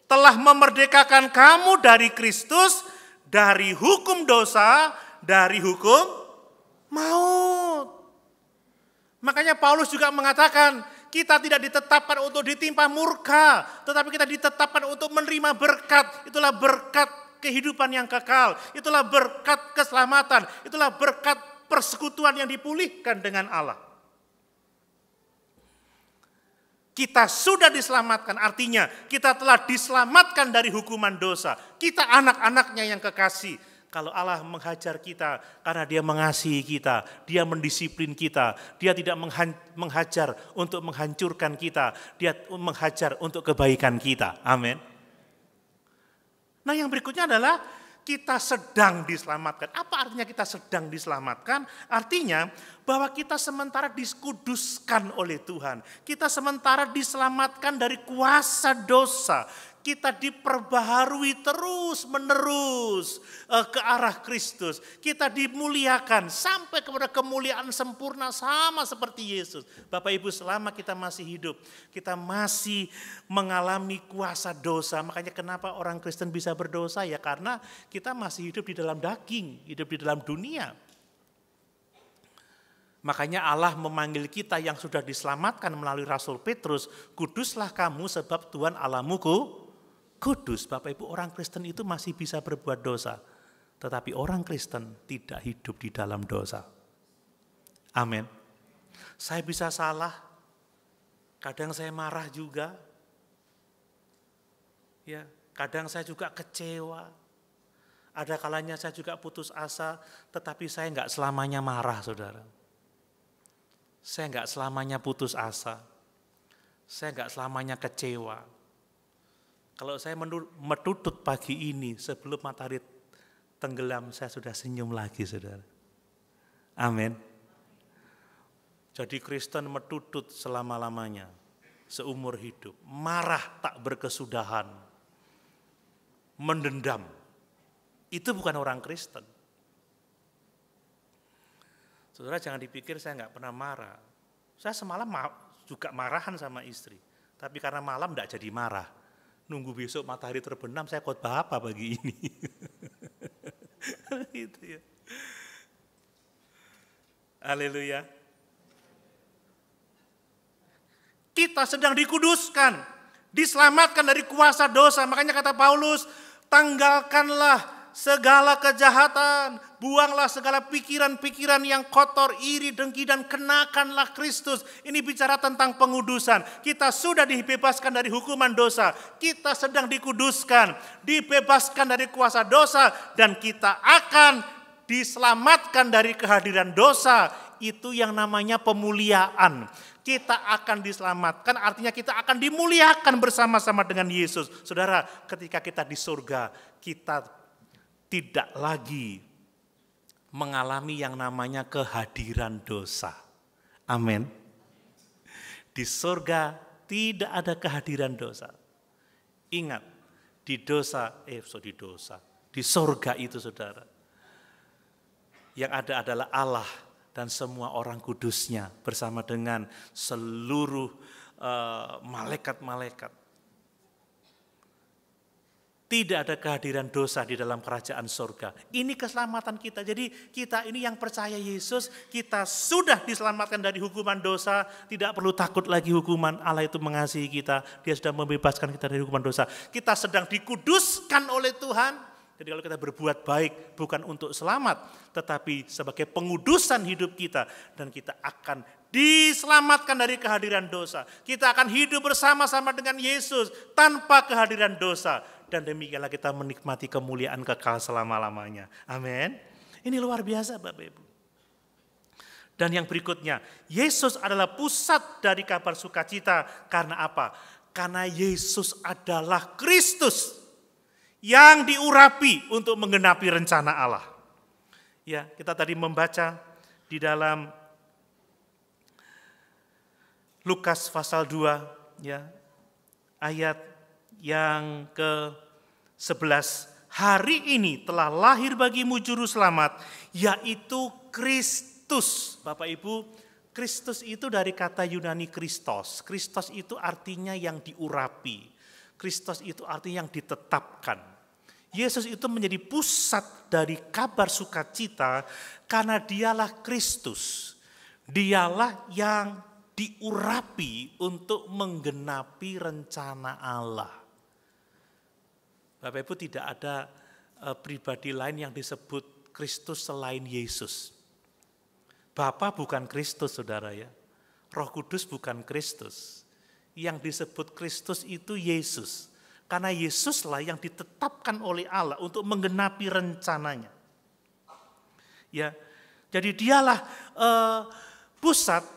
A: telah memerdekakan kamu dari Kristus, dari hukum dosa, dari hukum maut. Makanya Paulus juga mengatakan, kita tidak ditetapkan untuk ditimpa murka, tetapi kita ditetapkan untuk menerima berkat. Itulah berkat kehidupan yang kekal, itulah berkat keselamatan, itulah berkat persekutuan yang dipulihkan dengan Allah. Kita sudah diselamatkan, artinya kita telah diselamatkan dari hukuman dosa. Kita anak-anaknya yang kekasih. Kalau Allah menghajar kita karena dia mengasihi kita, dia mendisiplin kita, dia tidak menghajar untuk menghancurkan kita, dia menghajar untuk kebaikan kita. Amin. Nah yang berikutnya adalah kita sedang diselamatkan. Apa artinya kita sedang diselamatkan? Artinya bahwa kita sementara dikuduskan oleh Tuhan. Kita sementara diselamatkan dari kuasa dosa. Kita diperbaharui terus menerus ke arah Kristus. Kita dimuliakan sampai kepada kemuliaan sempurna sama seperti Yesus. Bapak Ibu, selama kita masih hidup, kita masih mengalami kuasa dosa. Makanya kenapa orang Kristen bisa berdosa? Ya karena kita masih hidup di dalam daging, hidup di dalam dunia. Makanya Allah memanggil kita yang sudah diselamatkan melalui Rasul Petrus, kuduslah kamu sebab Tuhan Allahmu kudus. Bapak Ibu, orang Kristen itu masih bisa berbuat dosa, tetapi orang Kristen tidak hidup di dalam dosa. Amin. Saya bisa salah, kadang saya marah juga, ya, kadang saya juga kecewa, ada kalanya saya juga putus asa, tetapi saya enggak selamanya marah, saudara. Saya enggak selamanya putus asa. Saya enggak selamanya kecewa. Kalau saya metutut pagi ini sebelum matahari tenggelam, saya sudah senyum lagi, saudara. Amin. Jadi Kristen metutut selama-lamanya, seumur hidup. Marah tak berkesudahan. Mendendam. Itu bukan orang Kristen. Saudara jangan dipikir saya enggak pernah marah. Saya semalam juga marahan sama istri. Tapi karena malam enggak jadi marah. Nunggu besok matahari terbenam, saya khotbah apa pagi ini. Gitu ya. Haleluya. Kita sedang dikuduskan, diselamatkan dari kuasa dosa. Makanya kata Paulus, tanggalkanlah segala kejahatan, buanglah segala pikiran-pikiran yang kotor, iri, dengki, dan kenakanlah Kristus. Ini bicara tentang pengudusan. Kita sudah dibebaskan dari hukuman dosa. Kita sedang dikuduskan, dibebaskan dari kuasa dosa, dan kita akan diselamatkan dari kehadiran dosa. Itu yang namanya pemuliaan. Kita akan diselamatkan, artinya kita akan dimuliakan bersama-sama dengan Yesus. Saudara, ketika kita di surga, kita tidak lagi mengalami yang namanya kehadiran dosa. Amin. Di surga tidak ada kehadiran dosa. Ingat, di surga itu, saudara, yang ada adalah Allah dan semua orang kudusnya bersama dengan seluruh malaikat-malaikat. Tidak ada kehadiran dosa di dalam kerajaan surga. Ini keselamatan kita. Jadi kita ini yang percaya Yesus, kita sudah diselamatkan dari hukuman dosa. Tidak perlu takut lagi hukuman. Allah itu mengasihi kita. Dia sudah membebaskan kita dari hukuman dosa. Kita sedang dikuduskan oleh Tuhan. Jadi kalau kita berbuat baik bukan untuk selamat, tetapi sebagai pengudusan hidup kita. Dan kita akan diselamatkan dari kehadiran dosa. Kita akan hidup bersama-sama dengan Yesus tanpa kehadiran dosa. Dan demikianlah kita menikmati kemuliaan kekal selama-lamanya. Amin. Ini luar biasa Bapak Ibu. Dan yang berikutnya, Yesus adalah pusat dari kabar sukacita. Karena apa? Karena Yesus adalah Kristus yang diurapi untuk menggenapi rencana Allah. Ya, kita tadi membaca di dalam Lukas pasal 2, ya, ayat yang ke-11, hari ini telah lahir bagimu juru selamat, yaitu Kristus. Bapak Ibu, Kristus itu dari kata Yunani Kristos. Kristos itu artinya yang diurapi. Kristus itu artinya yang ditetapkan. Yesus itu menjadi pusat dari kabar sukacita karena dialah Kristus. Dialah yang diurapi untuk menggenapi rencana Allah. Bapak Ibu, tidak ada pribadi lain yang disebut Kristus selain Yesus. Bapa bukan Kristus, saudara ya. Roh Kudus bukan Kristus. Yang disebut Kristus itu Yesus. Karena Yesuslah yang ditetapkan oleh Allah untuk menggenapi rencananya. Ya, jadi dialah pusat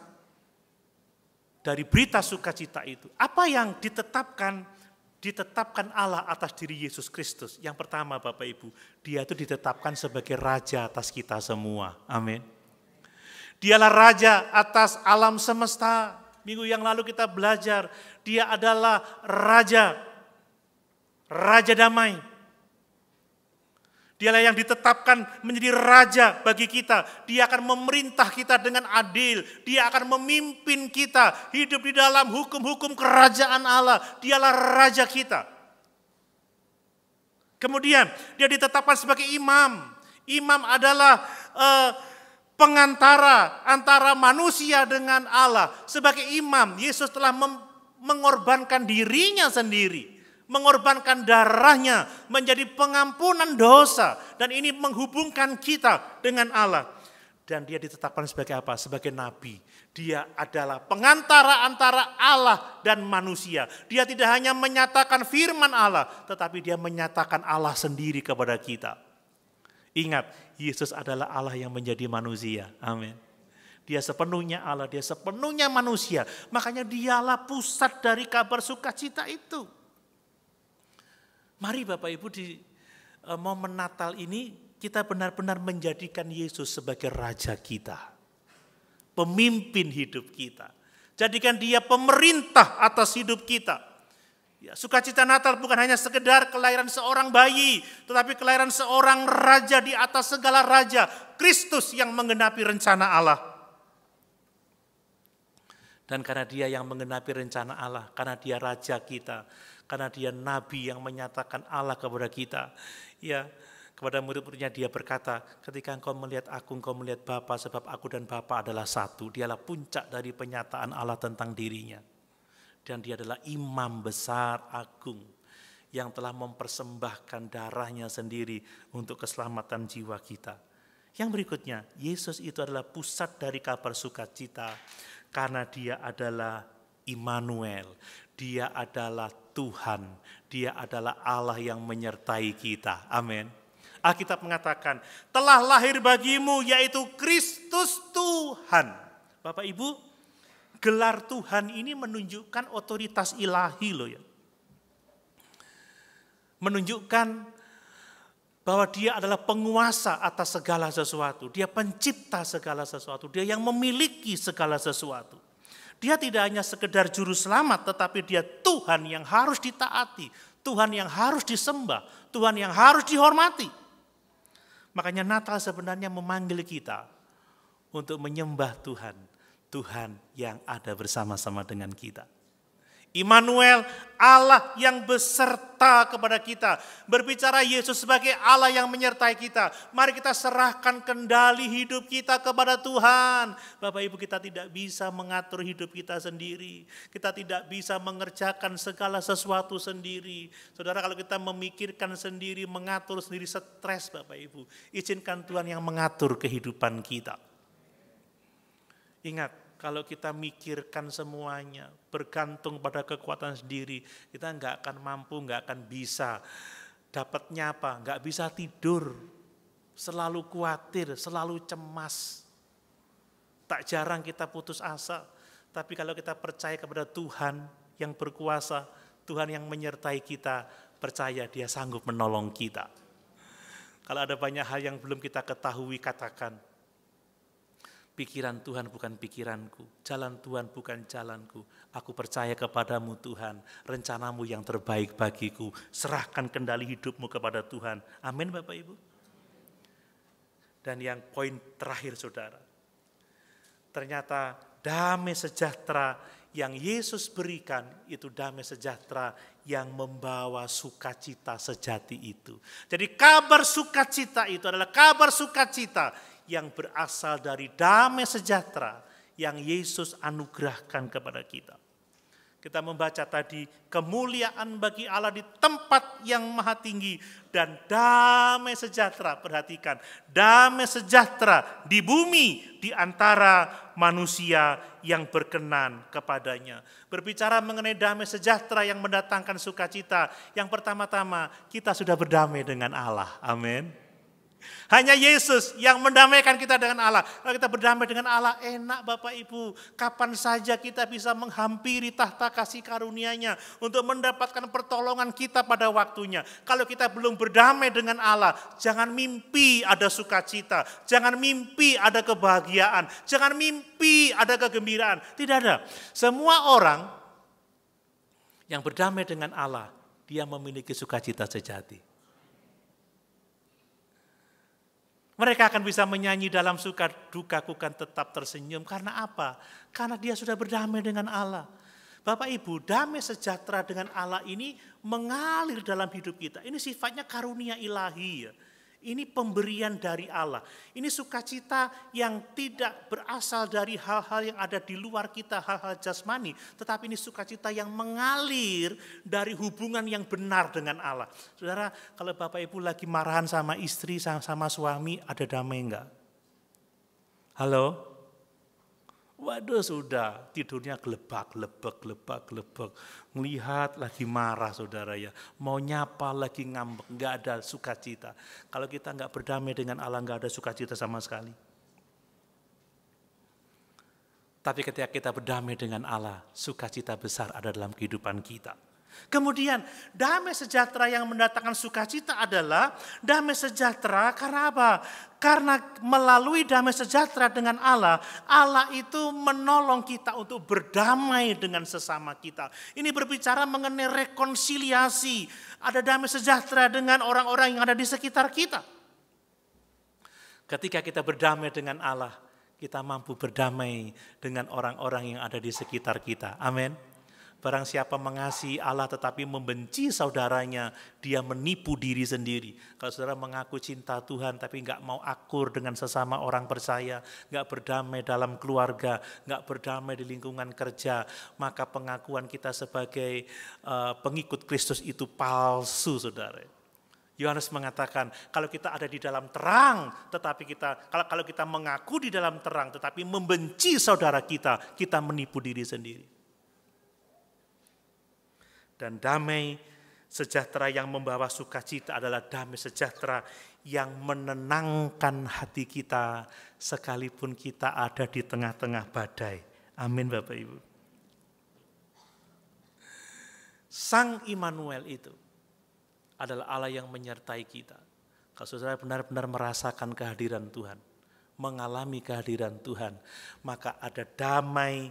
A: dari berita sukacita itu. Apa yang ditetapkan? Ditetapkan Allah atas diri Yesus Kristus. Yang pertama Bapak Ibu, dia itu ditetapkan sebagai raja atas kita semua. Amin. Dialah raja atas alam semesta. Minggu yang lalu kita belajar, dia adalah raja Raja damai. Dialah yang ditetapkan menjadi raja bagi kita. Dia akan memerintah kita dengan adil. Dia akan memimpin kita hidup di dalam hukum-hukum kerajaan Allah. Dialah raja kita. Kemudian dia ditetapkan sebagai imam. Imam adalah pengantara antara manusia dengan Allah. Sebagai imam, Yesus telah mengorbankan dirinya sendiri. Mengorbankan darahnya menjadi pengampunan dosa. Dan ini menghubungkan kita dengan Allah. Dan dia ditetapkan sebagai apa? Sebagai nabi. Dia adalah pengantara antara Allah dan manusia. Dia tidak hanya menyatakan firman Allah, tetapi dia menyatakan Allah sendiri kepada kita. Ingat, Yesus adalah Allah yang menjadi manusia. Amin. Dia sepenuhnya Allah, dia sepenuhnya manusia. Makanya dialah pusat dari kabar sukacita itu. Mari Bapak Ibu di momen Natal ini kita benar-benar menjadikan Yesus sebagai Raja kita. Pemimpin hidup kita. Jadikan dia pemerintah atas hidup kita. Ya, sukacita Natal bukan hanya sekedar kelahiran seorang bayi, tetapi kelahiran seorang raja di atas segala raja. Kristus yang menggenapi rencana Allah. Dan karena dia yang menggenapi rencana Allah, karena dia raja kita, karena dia nabi yang menyatakan Allah kepada kita. Ya, kepada murid-muridnya dia berkata, ketika engkau melihat aku, engkau melihat Bapa, sebab aku dan Bapa adalah satu. Dialah puncak dari penyataan Allah tentang dirinya. Dan dia adalah imam besar agung yang telah mempersembahkan darahnya sendiri untuk keselamatan jiwa kita. Yang berikutnya, Yesus itu adalah pusat dari kabar sukacita karena dia adalah Immanuel. Dia adalah Tuhan. Dia adalah Allah yang menyertai kita. Amin. Alkitab mengatakan, telah lahir bagimu yaitu Kristus Tuhan. Bapak Ibu, gelar Tuhan ini menunjukkan otoritas ilahi loh ya. Menunjukkan bahwa dia adalah penguasa atas segala sesuatu. Dia pencipta segala sesuatu. Dia yang memiliki segala sesuatu. Dia tidak hanya sekedar juru selamat, tetapi dia Tuhan yang harus ditaati. Tuhan yang harus disembah. Tuhan yang harus dihormati. Makanya Natal sebenarnya memanggil kita untuk menyembah Tuhan. Tuhan yang ada bersama-sama dengan kita. Immanuel, Allah yang beserta kepada kita. Berbicara Yesus sebagai Allah yang menyertai kita. Mari kita serahkan kendali hidup kita kepada Tuhan. Bapak Ibu, kita tidak bisa mengatur hidup kita sendiri. Kita tidak bisa mengerjakan segala sesuatu sendiri. Saudara, kalau kita memikirkan sendiri, mengatur sendiri, stres Bapak Ibu. Izinkan Tuhan yang mengatur kehidupan kita. Ingat, kalau kita mikirkan semuanya, bergantung pada kekuatan sendiri, kita nggak akan mampu, nggak akan bisa. Dapatnya apa? Nggak bisa tidur, selalu khawatir, selalu cemas. Tak jarang kita putus asa, tapi kalau kita percaya kepada Tuhan yang berkuasa, Tuhan yang menyertai kita, percaya dia sanggup menolong kita. Kalau ada banyak hal yang belum kita ketahui, katakan, pikiran Tuhan bukan pikiranku, jalan Tuhan bukan jalanku. Aku percaya kepadamu Tuhan, rencanamu yang terbaik bagiku. Serahkan kendali hidupmu kepada Tuhan. Amin Bapak Ibu. Dan yang poin terakhir saudara, ternyata damai sejahtera yang Yesus berikan itu damai sejahtera yang membawa sukacita sejati itu. Jadi kabar sukacita itu adalah kabar sukacita yang berasal dari damai sejahtera yang Yesus anugerahkan kepada kita. Kita membaca tadi, kemuliaan bagi Allah di tempat yang maha tinggi dan damai sejahtera, perhatikan, damai sejahtera di bumi di antara manusia yang berkenan kepadanya. Berbicara mengenai damai sejahtera yang mendatangkan sukacita, yang pertama-tama kita sudah berdamai dengan Allah. Amin. Hanya Yesus yang mendamaikan kita dengan Allah. Kalau kita berdamai dengan Allah, enak Bapak Ibu. Kapan saja kita bisa menghampiri tahta kasih karunia-Nya untuk mendapatkan pertolongan kita pada waktunya. Kalau kita belum berdamai dengan Allah, jangan mimpi ada sukacita. Jangan mimpi ada kebahagiaan. Jangan mimpi ada kegembiraan. Tidak ada. Semua orang yang berdamai dengan Allah, dia memiliki sukacita sejati. Mereka akan bisa menyanyi dalam suka dukaku kan tetap tersenyum. Karena apa? Karena dia sudah berdamai dengan Allah. Bapak Ibu, damai sejahtera dengan Allah ini mengalir dalam hidup kita. Ini sifatnya karunia ilahi ya. Ini pemberian dari Allah. Ini sukacita yang tidak berasal dari hal-hal yang ada di luar kita, hal-hal jasmani. Tetapi ini sukacita yang mengalir dari hubungan yang benar dengan Allah. Saudara, kalau Bapak Ibu lagi marahan sama istri, sama suami, ada damai enggak? Halo? Waduh sudah, tidurnya gelebak. Melihat lagi marah saudara ya. Mau nyapa lagi ngambek, enggak ada sukacita. Kalau kita enggak berdamai dengan Allah, enggak ada sukacita sama sekali. Tapi ketika kita berdamai dengan Allah, sukacita besar ada dalam kehidupan kita. Kemudian damai sejahtera yang mendatangkan sukacita adalah damai sejahtera karena apa? Karena melalui damai sejahtera dengan Allah, Allah itu menolong kita untuk berdamai dengan sesama kita. Ini berbicara mengenai rekonsiliasi. Ada damai sejahtera dengan orang-orang yang ada di sekitar kita. Ketika kita berdamai dengan Allah, kita mampu berdamai dengan orang-orang yang ada di sekitar kita. Amin. Barang siapa mengasihi Allah tetapi membenci saudaranya, dia menipu diri sendiri. Kalau saudara mengaku cinta Tuhan tapi enggak mau akur dengan sesama orang percaya, enggak berdamai dalam keluarga, enggak berdamai di lingkungan kerja, maka pengakuan kita sebagai pengikut Kristus itu palsu, saudara. Yohanes mengatakan, kalau kita ada di dalam terang, tetapi kalau kita mengaku di dalam terang tetapi membenci saudara kita, kita menipu diri sendiri. Dan damai sejahtera yang membawa sukacita adalah damai sejahtera yang menenangkan hati kita sekalipun kita ada di tengah-tengah badai. Amin Bapak Ibu. Sang Immanuel itu adalah Allah yang menyertai kita. Kalau saudara benar-benar merasakan kehadiran Tuhan, mengalami kehadiran Tuhan, maka ada damai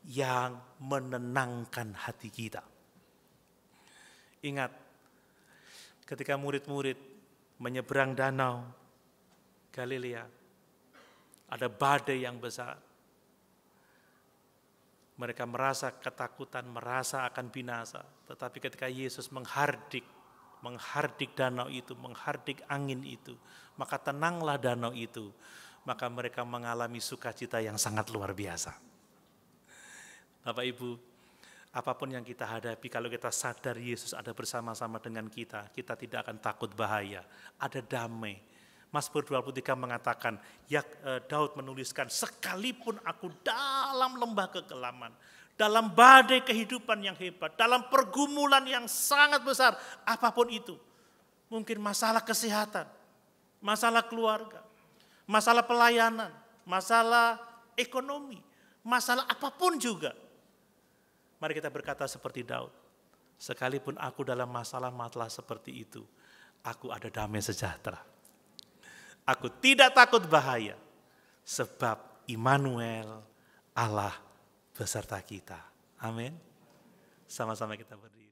A: yang menenangkan hati kita. Ingat, ketika murid-murid menyeberang danau Galilea, ada badai yang besar. Mereka merasa ketakutan, merasa akan binasa. Tetapi ketika Yesus menghardik danau itu, menghardik angin itu, maka tenanglah danau itu. Maka mereka mengalami sukacita yang sangat luar biasa. Bapak Ibu, apapun yang kita hadapi, kalau kita sadar Yesus ada bersama-sama dengan kita, kita tidak akan takut bahaya. Ada damai. Mazmur 23 mengatakan, Daud menuliskan, sekalipun aku dalam lembah kekelaman, dalam badai kehidupan yang hebat, dalam pergumulan yang sangat besar, apapun itu. Mungkin masalah kesehatan, masalah keluarga, masalah pelayanan, masalah ekonomi, masalah apapun juga. Mari kita berkata seperti Daud, sekalipun aku dalam masalah seperti itu, aku ada damai sejahtera. Aku tidak takut bahaya, sebab Immanuel, Allah beserta kita. Amin. Sama-sama kita berdiri.